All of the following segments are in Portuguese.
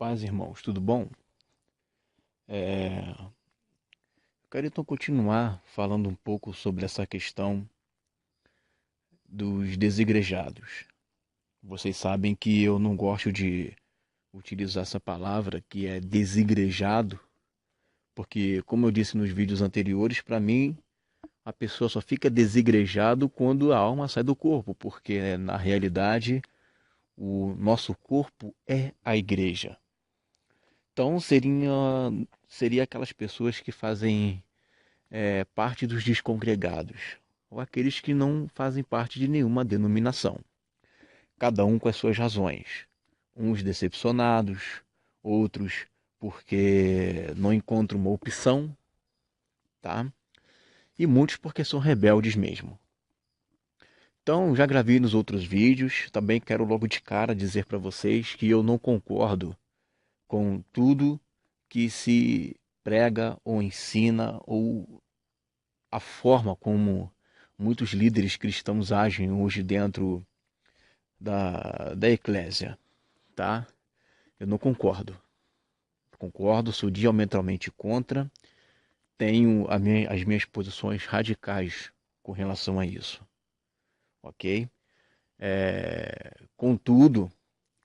Paz, irmãos, tudo bom? Eu quero então continuar falando um pouco sobre essa questão dos desigrejados. Vocês sabem que eu não gosto de utilizar essa palavra que é desigrejado, porque, como eu disse nos vídeos anteriores, para mim a pessoa só fica desigrejado quando a alma sai do corpo, porque na realidade o nosso corpo é a igreja. Então seria aquelas pessoas que fazem parte dos descongregados, ou aqueles que não fazem parte de nenhuma denominação, cada um com as suas razões. Uns decepcionados, outros porque não encontram uma opção, tá? E muitos porque são rebeldes mesmo. Então, já gravei nos outros vídeos, também quero logo de cara dizer para vocês que eu não concordo com tudo que se prega ou ensina ou a forma como muitos líderes cristãos agem hoje dentro da eclésia, tá? Eu não concordo. Concordo, sou diametralmente contra, tenho as minhas posições radicais com relação a isso, ok? Contudo,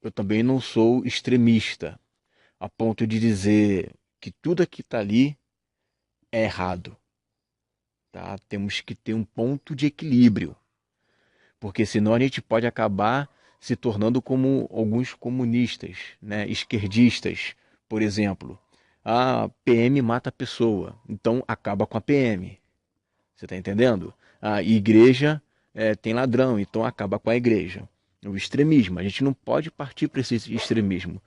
eu também não sou extremista, a ponto de dizer que tudo que está ali é errado, tá? Temos que ter um ponto de equilíbrio, porque senão a gente pode acabar se tornando como alguns comunistas, né, esquerdistas, por exemplo. A PM mata a pessoa, então acaba com a PM. Você está entendendo? A igreja tem ladrão, então acaba com a igreja. O extremismo, a gente não pode partir para esse extremismo.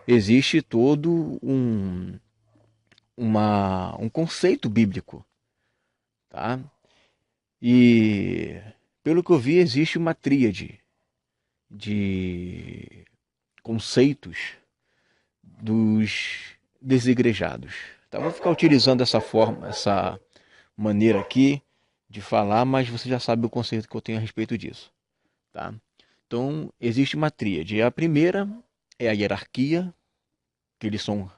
Existe todo um conceito bíblico, tá? E pelo que eu vi, existe uma tríade de conceitos dos desigrejados. Tá? Vou ficar utilizando essa forma, essa maneira aqui de falar, mas você já sabe o conceito que eu tenho a respeito disso. Tá? Então, existe uma tríade. A primeira é a hierarquia, que eles são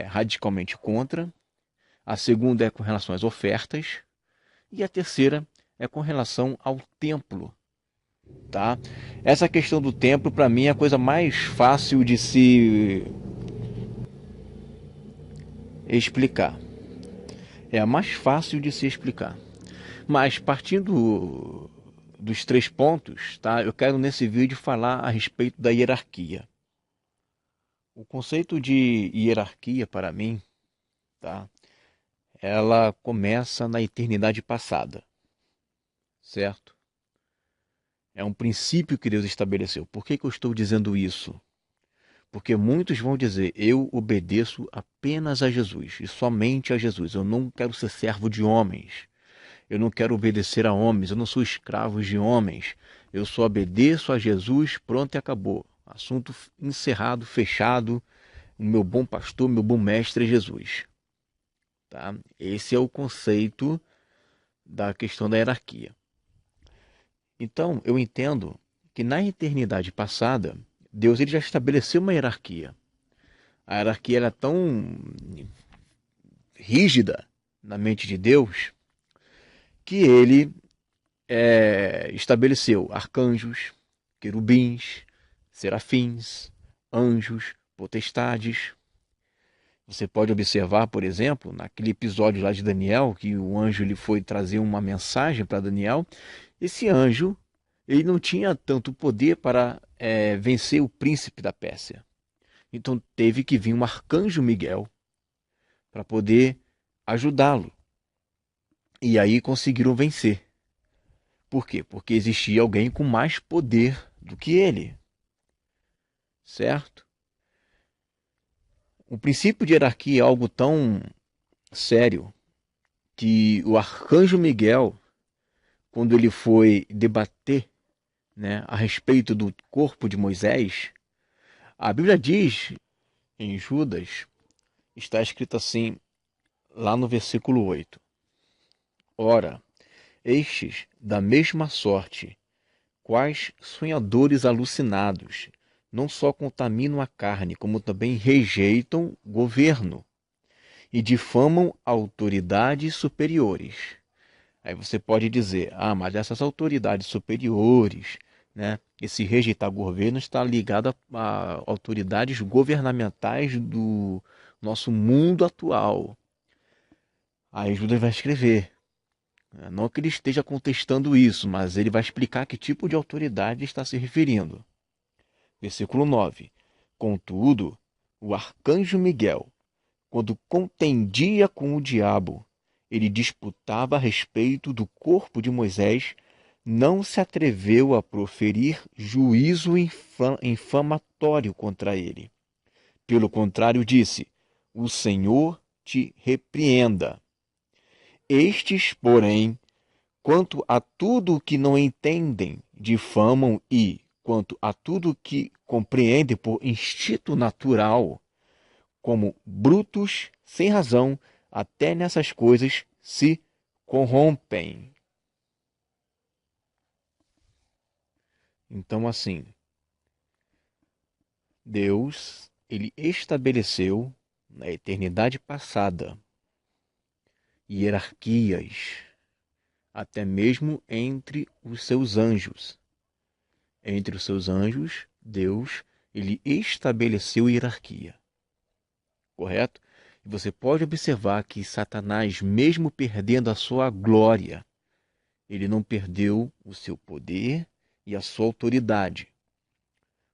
radicalmente contra. A segunda é com relação às ofertas. E a terceira é com relação ao templo. Tá? Essa questão do templo, para mim, é a coisa mais fácil de se explicar. É a mais fácil de se explicar. Mas partindo dos três pontos, tá? Eu quero nesse vídeo falar a respeito da hierarquia. O conceito de hierarquia, para mim, tá? Ela começa na eternidade passada, certo? É um princípio que Deus estabeleceu. Por que eu estou dizendo isso? Porque muitos vão dizer, eu obedeço apenas a Jesus, e somente a Jesus. Eu não quero ser servo de homens. Eu não quero obedecer a homens, eu não sou escravo de homens. Eu só obedeço a Jesus, pronto e acabou. Assunto encerrado, fechado. O meu bom pastor, meu bom mestre é Jesus. Tá? Esse é o conceito da questão da hierarquia. Então, eu entendo que na eternidade passada, Deus ele já estabeleceu uma hierarquia. A hierarquia era tão rígida na mente de Deus que ele estabeleceu arcanjos, querubins, serafins, anjos, potestades. Você pode observar, por exemplo, naquele episódio lá de Daniel, que o anjo ele foi trazer uma mensagem para Daniel. Esse anjo ele não tinha tanto poder para vencer o príncipe da Pérsia. Então teve que vir um arcanjo Miguel para poder ajudá-lo. E aí conseguiram vencer. Por quê? Porque existia alguém com mais poder do que ele. Certo? O princípio de hierarquia é algo tão sério que o arcanjo Miguel, quando ele foi debater, né, a respeito do corpo de Moisés, a Bíblia diz em Judas, está escrito assim, lá no versículo 8: Ora, estes, da mesma sorte, quais sonhadores alucinados, não só contaminam a carne, como também rejeitam o governo e difamam autoridades superiores. Aí você pode dizer, mas essas autoridades superiores, né, esse rejeitar governo está ligado a autoridades governamentais do nosso mundo atual. Aí Judas vai escrever, não que ele esteja contestando isso, mas ele vai explicar que tipo de autoridade está se referindo. Versículo 9. Contudo, o arcanjo Miguel, quando contendia com o diabo, ele disputava a respeito do corpo de Moisés, não se atreveu a proferir juízo infamatório contra ele. Pelo contrário, disse: o Senhor te repreenda. Estes, porém, quanto a tudo o que não entendem, difamam e, quanto a tudo que compreendem por instinto natural, como brutos, sem razão, até nessas coisas se corrompem. Então, assim, Deus, ele estabeleceu na eternidade passada hierarquias, até mesmo entre os seus anjos. Entre os seus anjos, Deus, ele estabeleceu hierarquia. Correto? E você pode observar que Satanás, mesmo perdendo a sua glória, ele não perdeu o seu poder e a sua autoridade.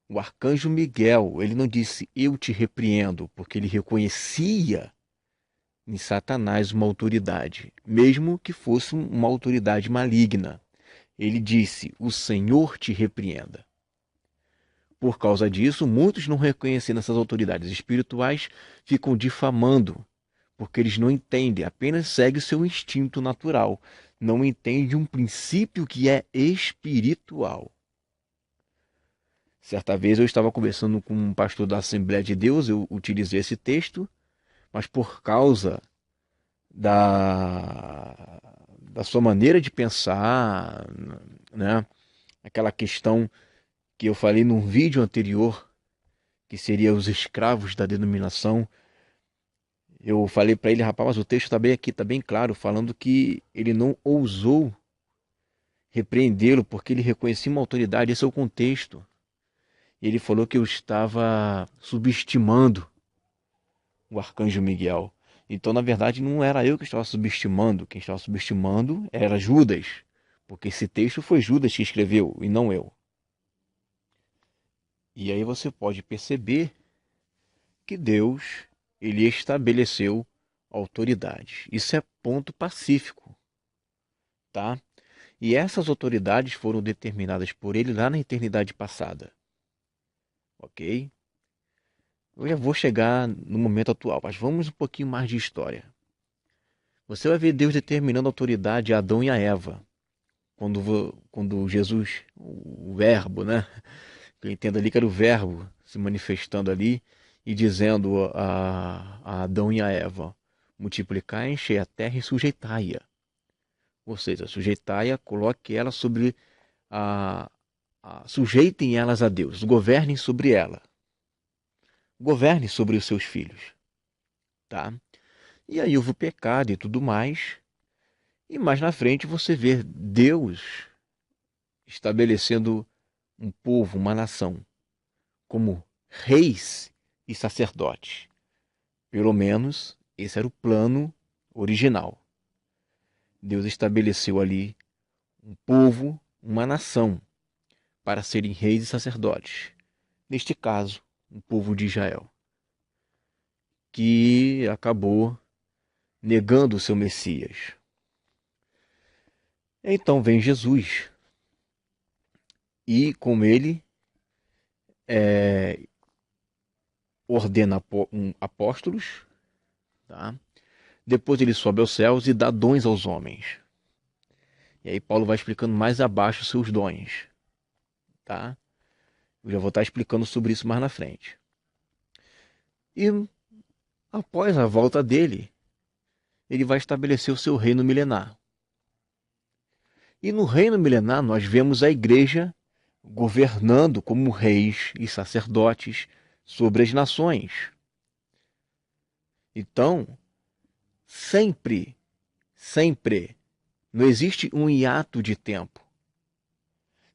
O arcanjo Miguel, ele não disse eu te repreendo, porque ele reconhecia em Satanás uma autoridade, mesmo que fosse uma autoridade maligna. Ele disse: o Senhor te repreenda. Por causa disso, muitos não reconhecendo essas autoridades espirituais ficam difamando, porque eles não entendem, apenas seguem o seu instinto natural, não entendem um princípio que é espiritual. Certa vez eu estava conversando com um pastor da Assembleia de Deus, eu utilizei esse texto, mas por causa da sua maneira de pensar, né, aquela questão que eu falei num vídeo anterior, que seria os escravos da denominação, eu falei para ele, rapaz, mas o texto está bem aqui, está bem claro, falando que ele não ousou repreendê-lo porque ele reconhecia uma autoridade, esse é o contexto. Ele falou que eu estava subestimando o arcanjo Miguel. Então, na verdade, não era eu que estava subestimando, quem estava subestimando era Judas, porque esse texto foi Judas que escreveu e não eu. E aí você pode perceber que Deus, ele estabeleceu autoridades. Isso é ponto pacífico, tá? E essas autoridades foram determinadas por ele lá na eternidade passada. Ok? Eu já vou chegar no momento atual, mas vamos um pouquinho mais de história. Você vai ver Deus determinando autoridade a Adão e a Eva. Quando Jesus, o verbo, né? Eu entendo ali que era o verbo se manifestando ali e dizendo a Adão e a Eva: multiplicai, enchei a terra e sujeitai-a. Ou seja, sujeitai-a, coloque ela sobre sujeitem elas a Deus, governem sobre ela. Governe sobre os seus filhos, tá? E aí houve o pecado e tudo mais. E mais na frente você vê Deus estabelecendo um povo, uma nação, como reis e sacerdotes. Pelo menos esse era o plano original. Deus estabeleceu ali um povo, uma nação, para serem reis e sacerdotes. Neste caso, o povo de Israel, que acabou negando o seu Messias. Então vem Jesus, e com ele ordena apóstolos, tá? Depois ele sobe aos céus e dá dons aos homens. E aí Paulo vai explicando mais abaixo os seus dons, tá? Eu já vou estar explicando sobre isso mais na frente. E após a volta dele, ele vai estabelecer o seu reino milenar. E no reino milenar nós vemos a igreja governando como reis e sacerdotes sobre as nações. Então, sempre, sempre, não existe um hiato de tempo.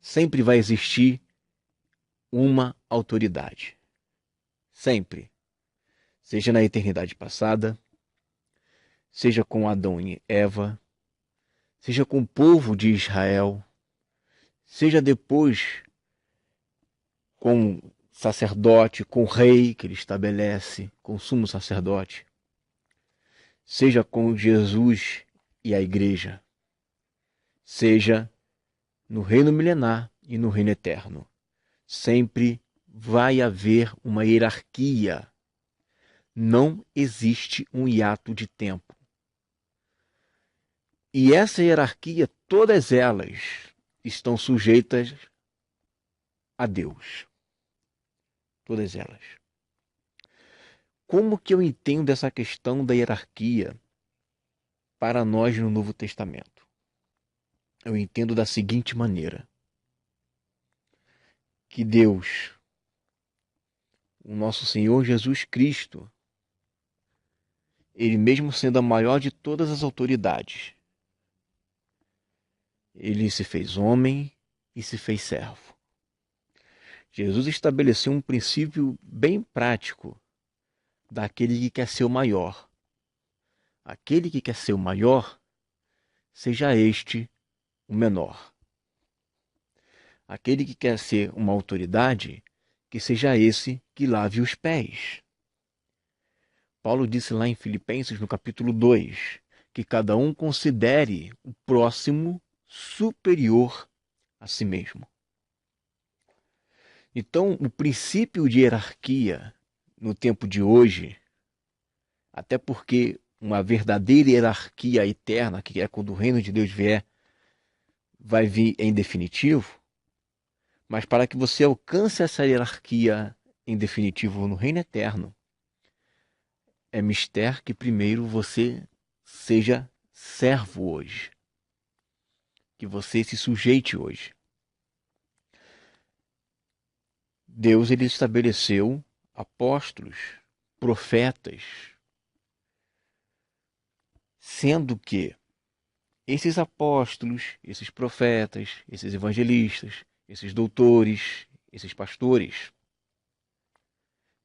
Sempre vai existir uma autoridade. Sempre. Seja na eternidade passada, seja com Adão e Eva, seja com o povo de Israel, seja depois com sacerdote, com rei que ele estabelece, com sumo sacerdote, seja com Jesus e a igreja, seja no reino milenar e no reino eterno. Sempre vai haver uma hierarquia. Não existe um hiato de tempo. E essa hierarquia, todas elas estão sujeitas a Deus. Todas elas. Como que eu entendo essa questão da hierarquia para nós no Novo Testamento? Eu entendo da seguinte maneira: que Deus, o nosso Senhor Jesus Cristo, ele mesmo sendo a maior de todas as autoridades, ele se fez homem e se fez servo. Jesus estabeleceu um princípio bem prático daquele que quer ser o maior. Aquele que quer ser o maior, seja este o menor. Aquele que quer ser uma autoridade, que seja esse que lave os pés. Paulo disse lá em Filipenses, no capítulo 2, que cada um considere o próximo superior a si mesmo. Então, o princípio de hierarquia no tempo de hoje, até porque uma verdadeira hierarquia eterna, que é quando o reino de Deus vier, vai vir em definitivo, mas para que você alcance essa hierarquia em definitivo no reino eterno, é mister que primeiro você seja servo hoje, que você se sujeite hoje. Deus ele estabeleceu apóstolos, profetas, sendo que esses apóstolos, esses profetas, esses evangelistas, esses doutores, esses pastores,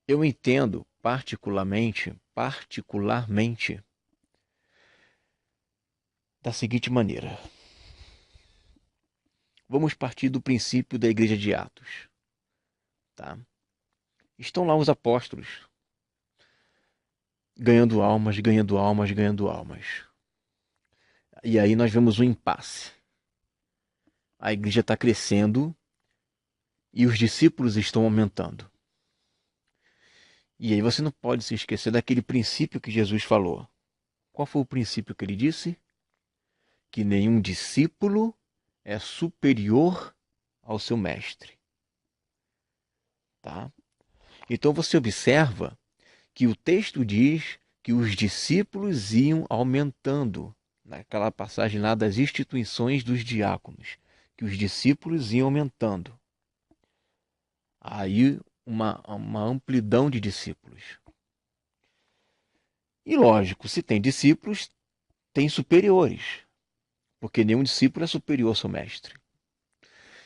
eu entendo particularmente, da seguinte maneira. Vamos partir do princípio da igreja de Atos. Tá? Estão lá os apóstolos, ganhando almas, ganhando almas, ganhando almas. E aí nós vemos um impasse. A igreja está crescendo e os discípulos estão aumentando. E aí você não pode se esquecer daquele princípio que Jesus falou. Qual foi o princípio que ele disse? Que nenhum discípulo é superior ao seu mestre. Tá? Então você observa que o texto diz que os discípulos iam aumentando. Naquela passagem lá das instituições dos diáconos, que os discípulos iam aumentando. Aí uma amplidão de discípulos. E lógico, se tem discípulos, tem superiores, porque nenhum discípulo é superior ao seu mestre.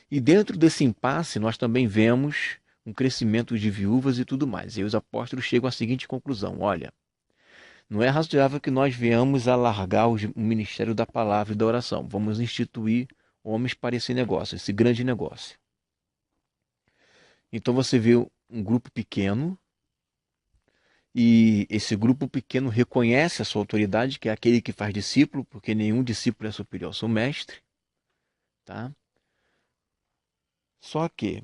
E dentro desse impasse, nós também vemos um crescimento de viúvas e tudo mais. E aí os apóstolos chegam à seguinte conclusão: olha, não é razoável que nós venhamos alargar o ministério da palavra e da oração. Vamos instituir homens para esse negócio, esse grande negócio. Então você vê um grupo pequeno, e esse grupo pequeno reconhece a sua autoridade, que é aquele que faz discípulo, porque nenhum discípulo é superior ao seu mestre. Tá? Só que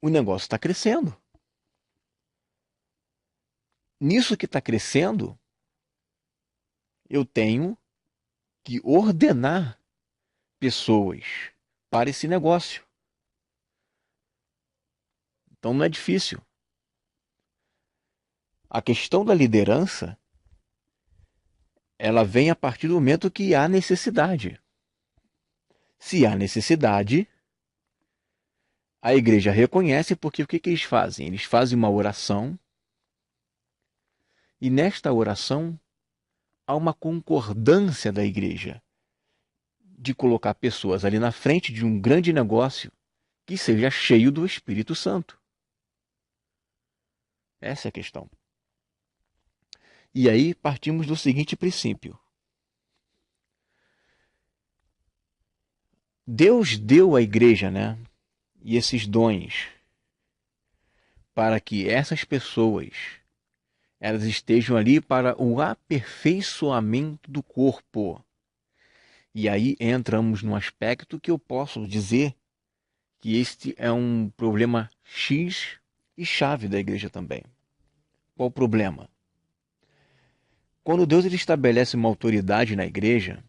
o negócio está crescendo. Nisso que está crescendo, eu tenho que ordenar pessoas para esse negócio. Então não é difícil. A questão da liderança, ela vem a partir do momento que há necessidade. Se há necessidade, A igreja reconhece porque o que eles fazem? Eles fazem uma oração e nesta oração há uma concordância da igreja de colocar pessoas ali na frente de um grande negócio que seja cheio do Espírito Santo. Essa é a questão. E aí partimos do seguinte princípio. Deus deu à igreja, né, e esses dons para que essas pessoas elas estejam ali para o aperfeiçoamento do corpo. E aí entramos num aspecto que eu posso dizer que este é um problema X e chave da igreja também. Qual o problema? Quando Deus ele estabelece uma autoridade na igreja,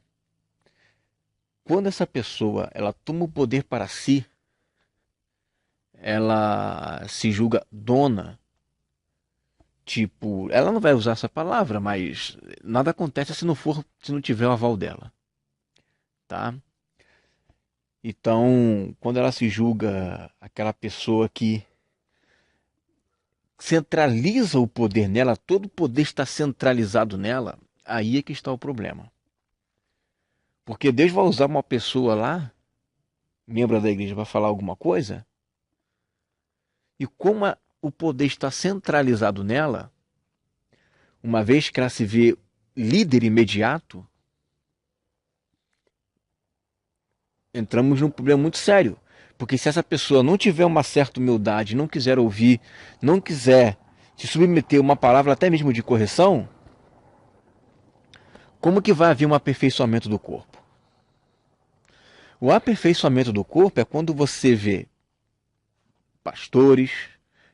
quando essa pessoa ela toma o poder para si, ela se julga dona. Tipo, ela não vai usar essa palavra, mas nada acontece se não tiver o aval dela, tá? Então, quando ela se julga aquela pessoa que centraliza o poder nela, todo o poder está centralizado nela, aí é que está o problema. Porque Deus vai usar uma pessoa lá, membro da igreja, para falar alguma coisa, e como o poder está centralizado nela, uma vez que ela se vê líder imediato, entramos num problema muito sério. Porque se essa pessoa não tiver uma certa humildade, não quiser ouvir, não quiser se submeter a uma palavra até mesmo de correção, como que vai haver um aperfeiçoamento do corpo? O aperfeiçoamento do corpo é quando você vê pastores,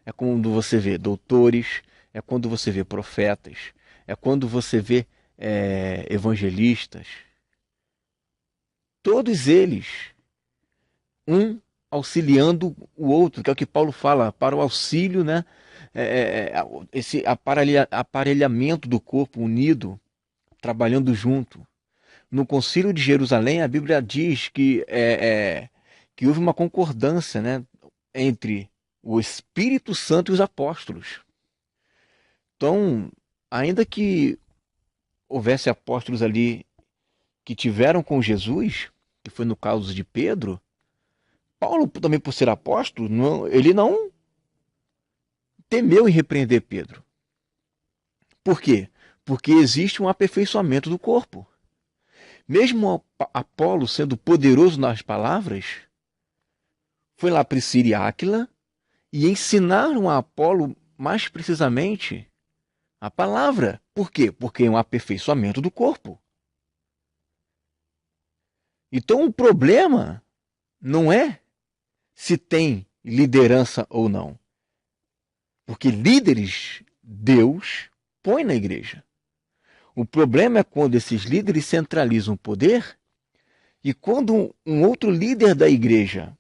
é quando você vê doutores, é quando você vê profetas, é quando você vê evangelistas. Todos eles, um auxiliando o outro, que é o que Paulo fala, para o auxílio, né? Esse aparelhamento do corpo unido, trabalhando junto. No Concílio de Jerusalém, a Bíblia diz que houve uma concordância, né, entre o Espírito Santo e os apóstolos. Então, ainda que houvesse apóstolos ali que tiveram com Jesus, que foi no caso de Pedro, Paulo, também por ser apóstolo, ele não temeu em repreender Pedro. Por quê? Porque existe um aperfeiçoamento do corpo. Mesmo Apolo sendo poderoso nas palavras, foi lá Priscila e Áquila e ensinaram a Apolo mais precisamente a palavra. Por quê? Porque é um aperfeiçoamento do corpo. Então o problema não é se tem liderança ou não. Porque líderes Deus põe na igreja. O problema é quando esses líderes centralizam o poder e quando um outro líder da igreja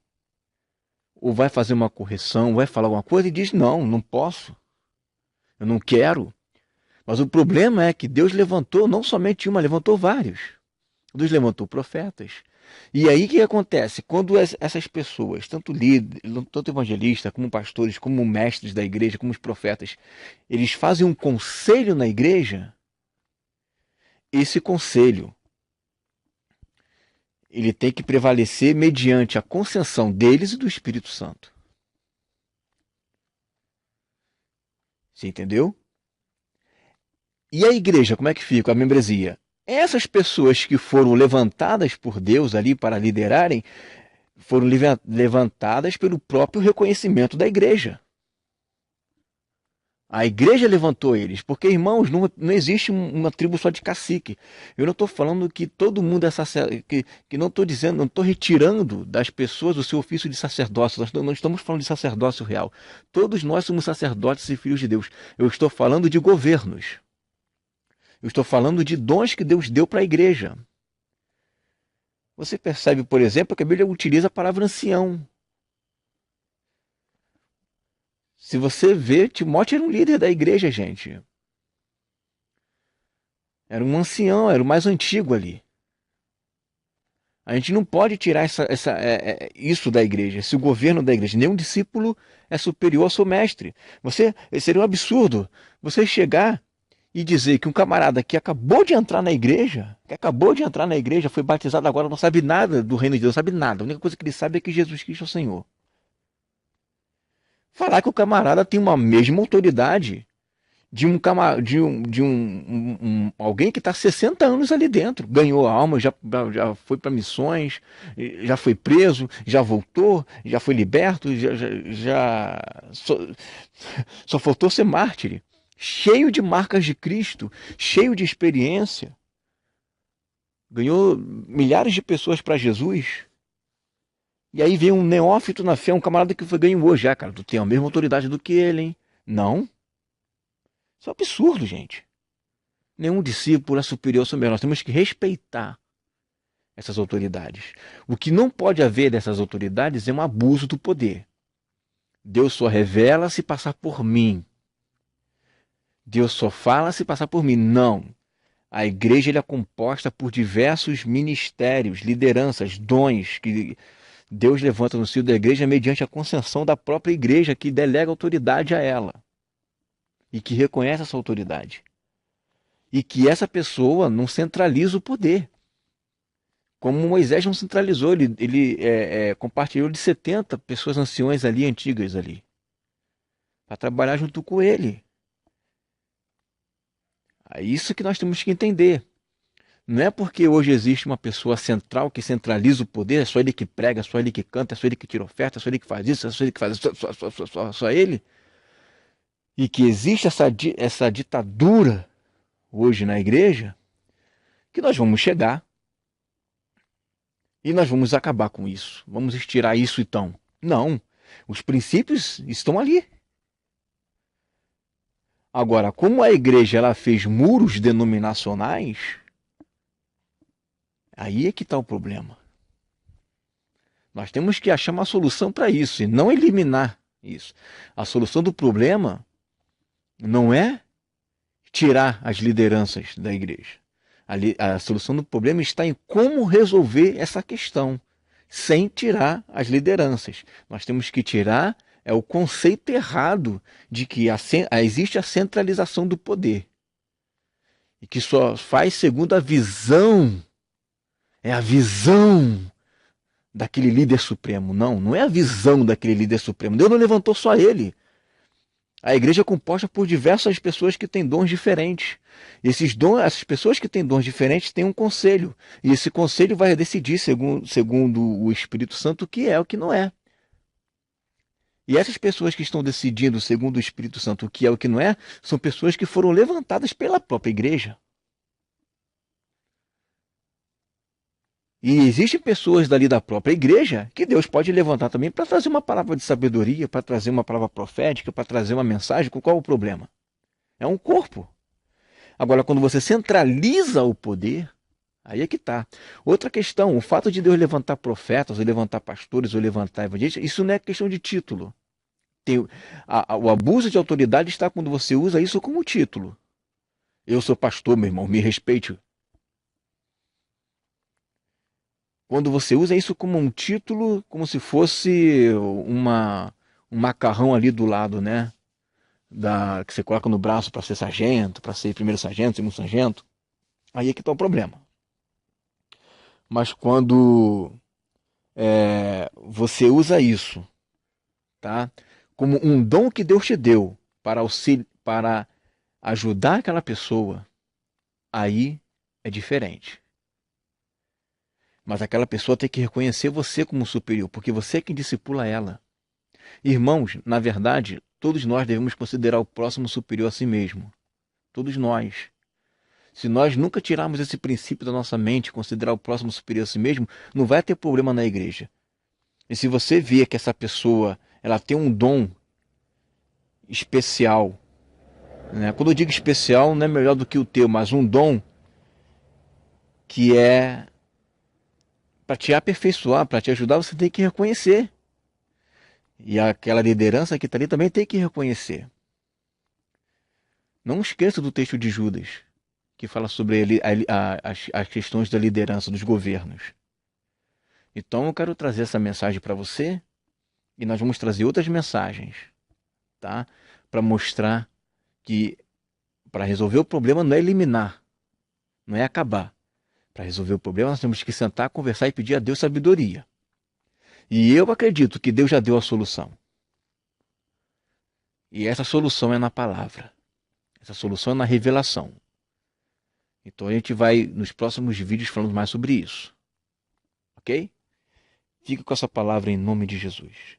ou vai fazer uma correção, vai falar alguma coisa e diz, não, não posso, eu não quero. Mas o problema é que Deus levantou não somente uma, levantou vários. Deus levantou profetas. E aí o que acontece? Quando essas pessoas, tanto líderes, tanto evangelistas, como pastores, como mestres da igreja, como os profetas, eles fazem um conselho na igreja, esse conselho ele tem que prevalecer mediante a concessão deles e do Espírito Santo. Você entendeu? E a igreja, como é que fica? A membresia? Essas pessoas que foram levantadas por Deus ali para liderarem, foram levantadas pelo próprio reconhecimento da igreja. A igreja levantou eles, porque, irmãos, não existe uma tribo só de cacique. Eu não estou falando que todo mundo é sacerdote, que não estou dizendo, não estou retirando das pessoas o seu ofício de sacerdócio. Nós não estamos falando de sacerdócio real. Todos nós somos sacerdotes e filhos de Deus. Eu estou falando de governos. Eu estou falando de dons que Deus deu para a igreja. Você percebe, por exemplo, que a Bíblia utiliza a palavra ancião. Se você vê, Timóteo era um líder da igreja, gente. Era um ancião, era o mais antigo ali. A gente não pode tirar isso da igreja, esse governo da igreja. Nenhum discípulo é superior ao seu mestre. Seria um absurdo você chegar e dizer que um camarada que acabou de entrar na igreja, foi batizado agora, não sabe nada do reino de Deus, não sabe nada. A única coisa que ele sabe é que Jesus Cristo é o Senhor. Falar que o camarada tem uma mesma autoridade de alguém que está 60 anos ali dentro, ganhou a alma, já foi para missões, já foi preso, já voltou, já foi liberto, só faltou ser mártir, cheio de marcas de Cristo, cheio de experiência, ganhou milhares de pessoas para Jesus. E aí vem um neófito na fé, um camarada que foi ganho hoje, cara, tu tem a mesma autoridade do que ele, hein? Não. Isso é um absurdo, gente. Nenhum discípulo é superior ao seu mestre. Nós temos que respeitar essas autoridades. O que não pode haver dessas autoridades é um abuso do poder. Deus só revela se passar por mim. Deus só fala se passar por mim. Não. A igreja é composta por diversos ministérios, lideranças, dons que Deus levanta no seio da igreja mediante a concessão da própria igreja que delega autoridade a ela e que reconhece essa autoridade. E que essa pessoa não centraliza o poder. Como Moisés não centralizou, ele compartilhou de 70 pessoas anciões ali, antigas ali, para trabalhar junto com ele. É isso que nós temos que entender. Não é porque hoje existe uma pessoa central que centraliza o poder, é só ele que prega, é só ele que canta, é só ele que tira oferta, é só ele que faz isso, é só ele que faz isso, só ele. E que existe essa ditadura hoje na igreja, que nós vamos chegar e nós vamos acabar com isso. Vamos estirar isso então. Não. Os princípios estão ali. Agora, como a igreja ela fez muros denominacionais, aí é que está o problema. Nós temos que achar uma solução para isso e não eliminar isso. A solução do problema não é tirar as lideranças da igreja. A solução do problema está em como resolver essa questão sem tirar as lideranças. Nós temos que tirar o conceito errado de que existe a centralização do poder e que só faz segundo a visão, é a visão daquele líder supremo. Não, não é a visão daquele líder supremo. Deus não levantou só ele. A igreja é composta por diversas pessoas que têm dons diferentes. Essas pessoas que têm dons diferentes têm um conselho. E esse conselho vai decidir, segundo o Espírito Santo, o que é o que não é. E essas pessoas que estão decidindo, segundo o Espírito Santo, o que é o que não é, são pessoas que foram levantadas pela própria igreja. E existem pessoas dali da própria igreja que Deus pode levantar também para trazer uma palavra de sabedoria, para trazer uma palavra profética, para trazer uma mensagem. Qual é o problema? É um corpo. Agora, quando você centraliza o poder, aí é que está. Outra questão, o fato de Deus levantar profetas, ou levantar pastores, ou levantar evangelistas, isso não é questão de título. O abuso de autoridade está quando você usa isso como título. Eu sou pastor, meu irmão, me respeite. Quando você usa isso como um título, como se fosse um macarrão ali do lado, né? Que você coloca no braço para ser sargento, para ser primeiro sargento, segundo sargento. Aí é que está o problema. Mas quando você usa isso, tá? Como um dom que Deus te deu para ajudar aquela pessoa, aí é diferente. Mas aquela pessoa tem que reconhecer você como superior, porque você é quem discipula ela. Irmãos, na verdade, todos nós devemos considerar o próximo superior a si mesmo. Todos nós. Se nós nunca tirarmos esse princípio da nossa mente, considerar o próximo superior a si mesmo, não vai ter problema na igreja. E se você vê que essa pessoa ela tem um dom especial, né? Quando eu digo especial, não é melhor do que o teu, mas um dom que é para te aperfeiçoar, para te ajudar, você tem que reconhecer. E aquela liderança que está ali também tem que reconhecer. Não esqueça do texto de Judas, que fala sobre as questões da liderança dos governos. Então eu quero trazer essa mensagem para você e nós vamos trazer outras mensagens, tá? Para mostrar que para resolver o problema não é eliminar, não é acabar. Para resolver o problema nós temos que sentar, conversar e pedir a Deus sabedoria. E eu acredito que Deus já deu a solução. E essa solução é na palavra. Essa solução é na revelação. Então a gente vai nos próximos vídeos falando mais sobre isso. Ok? Fica com essa palavra em nome de Jesus.